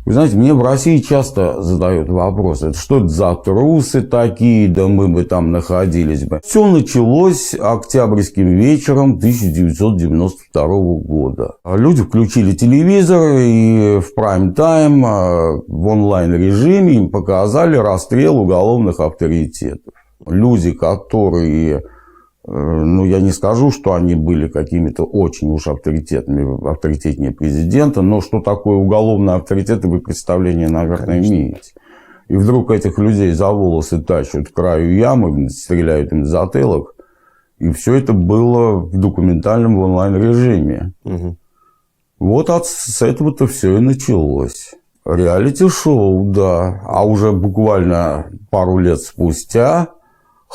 Вы знаете, мне в России часто задают вопрос, это что это за трусы такие, да мы бы там находились бы. Все началось октябрьским вечером 1992 года. Люди включили телевизор и в прайм-тайм в онлайн-режиме им показали расстрел уголовных авторитетов. Люди, которые... Ну, я не скажу, что они были какими-то очень уж авторитетнее президента, но что такое уголовный авторитет, вы представление, наверное, имеете. И вдруг этих людей за волосы тащат к краю ямы, стреляют им в затылок, и все это было в документальном онлайн-режиме. Угу. Вот с этого-то все и началось. Реалити-шоу, да. А уже буквально пару лет спустя...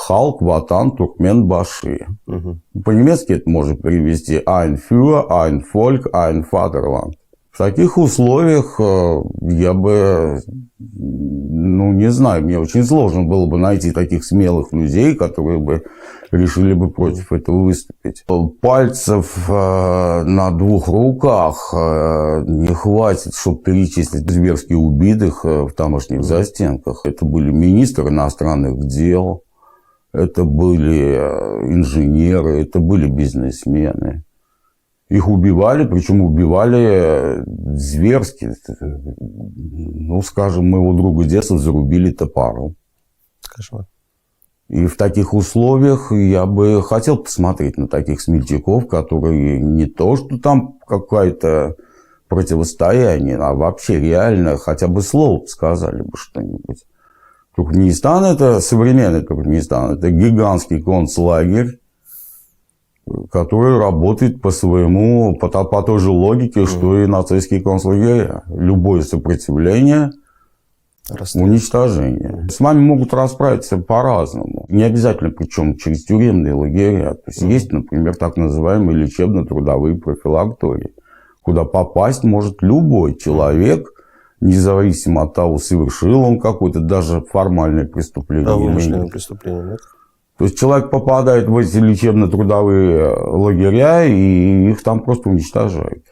Халк, Ватан, Туркменбаши. Угу. По-немецки это можно перевести «Ein Führer, ein Volk, ein Vaterland». В таких условиях я бы, ну, не знаю, мне очень сложно было бы найти таких смелых людей, которые бы решили бы против этого выступить. Пальцев на двух руках не хватит, чтобы перечислить зверски убитых в тамошних застенках. Это были министры иностранных дел. Это были инженеры, это были бизнесмены. Их убивали, причем убивали зверски. Ну, скажем, моего друга детства зарубили топором. Кошмар. И в таких условиях я бы хотел посмотреть на таких смельчаков, которые не то, что там какое-то противостояние, а вообще реально хотя бы слово сказали бы что-нибудь. Туркменистан – это современный Туркменистан, это гигантский концлагерь, который работает по той же логике, что и нацистские концлагеря. Любое сопротивление – уничтожение. С вами могут расправиться по-разному. Не обязательно, причем через тюремные лагеря. То есть, есть, например, так называемые лечебно-трудовые профилактории, куда попасть может любой человек, независимо от того, совершил он какое-то даже формальное преступление. Да, вымышленное преступление, нет? То есть человек попадает в эти лечебно-трудовые лагеря, и их там просто уничтожают.